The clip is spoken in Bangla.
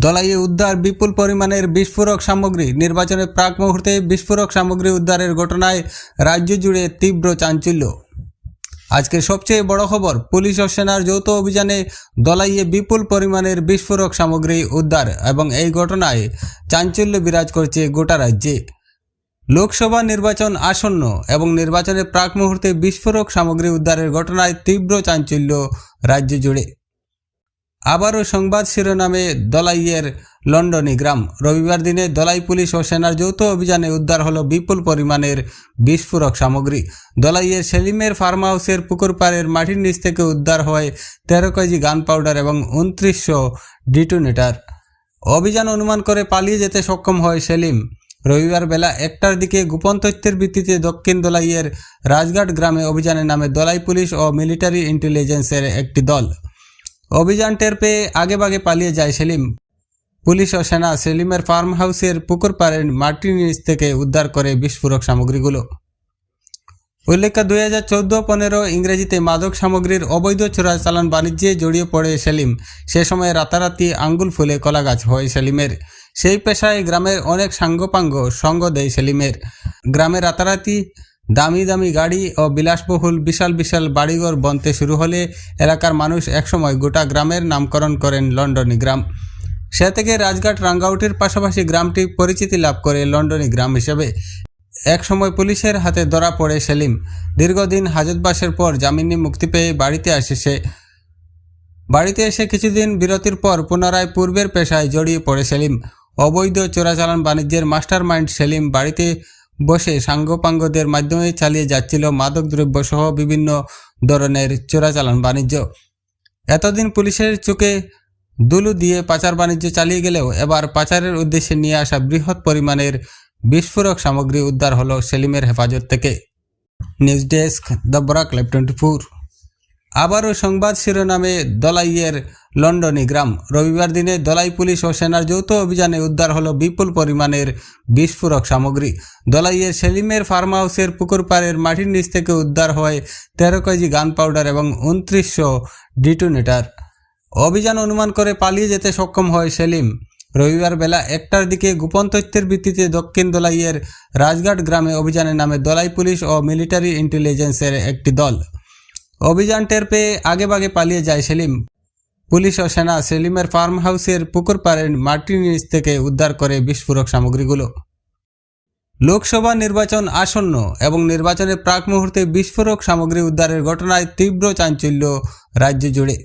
দলাইয়ে উদ্ধার বিপুল পরিমাণের বিস্ফোরক সামগ্রী। নির্বাচনের প্রাক মুহূর্তে বিস্ফোরক সামগ্রী উদ্ধারের ঘটনায় রাজ্য জুড়ে তীব্র চাঞ্চল্য। আজকের সবচেয়ে বড় খবর, পুলিশ ও সেনার যৌথ অভিযানে দলাইয়ে বিপুল পরিমাণের বিস্ফোরক সামগ্রী উদ্ধার এবং এই ঘটনায় চাঞ্চল্য বিরাজ করছে গোটা রাজ্যে। লোকসভা নির্বাচন আসন্ন এবং নির্বাচনের প্রাক মুহূর্তে বিস্ফোরক সামগ্রী উদ্ধারের ঘটনায় তীব্র চাঞ্চল্য রাজ্য জুড়ে। আবারও সংবাদ শিরোনামে দলাইয়ের লন্ডনী গ্রাম। রবিবার দিনে দলাই পুলিশ ও সেনার যৌথ অভিযানে উদ্ধার হলো বিপুল পরিমাণের বিস্ফোরক সামগ্রী। দলাইয়ের সেলিমের ফার্ম হাউসের পুকুর পাড়ের মাটির নিচ থেকে উদ্ধার হয় 13 কেজি গান পাউডার এবং 2900 ডিটোনেটর। অভিযান অনুমান করে পালিয়ে যেতে সক্ষম হয় সেলিম। রবিবার বেলা 1টার দিকে গোপন তথ্যের ভিত্তিতে দক্ষিণ দলাইয়ের রাজঘাট গ্রামে অভিযানে নামে দলাই পুলিশ ও মিলিটারি ইন্টেলিজেন্সের একটি দল। অভিযান টের পেয়ে আগেভাগে পালিয়ে যায় সেলিম। পুলিশ ও সেনা সেলিমের ফার্ম হাউসের পুকুর পাড়ের মাটির নিচ থেকে উদ্ধার করে বিস্ফোরক সামগ্রীগুলো। উল্লেখ্য 2014-15 ইংরেজিতে মাদক সামগ্রীর অবৈধ চোরাচালান বাণিজ্যে জড়িয়ে পড়ে সেলিম। সে সময় রাতারাতি আঙ্গুল ফুলে কলাগাছ হয় সেলিমের। সেই পেশায় গ্রামের অনেক সাঙ্গপাঙ্গ সঙ্গ দেয় সেলিমের। গ্রামে রাতারাতি দামি দামি গাড়ি ও বিলাসবহুল বিশাল বিশাল বাড়িঘর বনতে শুরু হলে এলাকার মানুষ একসময় গোটা গ্রামের নামকরণ করেন লন্ডনী গ্রাম। সে থেকে রাজঘাট রাঙ্গাউটির পাশাপাশি গ্রামটি পরিচিতি লাভ করে লন্ডনী গ্রাম হিসেবে। একসময় পুলিশের হাতে ধরা পড়ে সেলিম। দীর্ঘদিন হাজতবাসের পর জামিনে মুক্তি পেয়ে বাড়িতে আসে সে। বাড়িতে এসে কিছুদিন বিরতির পর পুনরায় পূর্বের পেশায় জড়িয়ে পড়ে সেলিম। অবৈধ চোরাচালান বাণিজ্যের মাস্টার মাইন্ড সেলিম বাড়িতে বসে সাঙ্গপাঙ্গদের মাধ্যমে চালিয়ে যাচ্ছিল মাদকদ্রব্য সহ বিভিন্ন ধরনের চোরাচালান বাণিজ্য। এতদিন পুলিশের চোখে দুলু দিয়ে পাচার বাণিজ্য চালিয়ে গেলেও এবার পাচারের উদ্দেশ্যে নিয়ে আসা বৃহৎ পরিমাণের বিস্ফোরক সামগ্রী উদ্ধার হলো সেলিমের হেফাজত থেকে। News desk, the Barak live 24। আবারও সংবাদ শিরোনামে দলাইয়ের লন্ডনী গ্রাম। রবিবার দিনে দলাই পুলিশ ও সেনার যৌথ অভিযানে উদ্ধার হলো বিপুল পরিমাণের বিস্ফোরক সামগ্রী। দলাইয়ের সেলিমের ফার্ম হাউসের পুকুর পাড়ের মাটির নিচ থেকে উদ্ধার হয় 13 কেজি গান পাউডার এবং 2900 ডিটোনেটর। অভিযান অনুমান করে পালিয়ে যেতে সক্ষম হয় সেলিম। রবিবার বেলা 1টার দিকে গোপন তথ্যের ভিত্তিতে দক্ষিণ দলাইয়ের রাজঘাট গ্রামে অভিযানে নামে দলাই পুলিশ ও মিলিটারি ইন্টেলিজেন্সের একটি দল। অভিযান টের পেয়ে আগেভাগে পালিয়ে যায় সেলিম। পুলিশ ও সেনা সেলিমের ফার্ম হাউসের পুকুর পাড়ের মাটির নিচ থেকে উদ্ধার করে বিস্ফোরক সামগ্রীগুলো। লোকসভা নির্বাচন আসন্ন এবং নির্বাচনের প্রাক মুহূর্তে বিস্ফোরক সামগ্রী উদ্ধারের ঘটনায় তীব্র চাঞ্চল্য রাজ্য জুড়ে।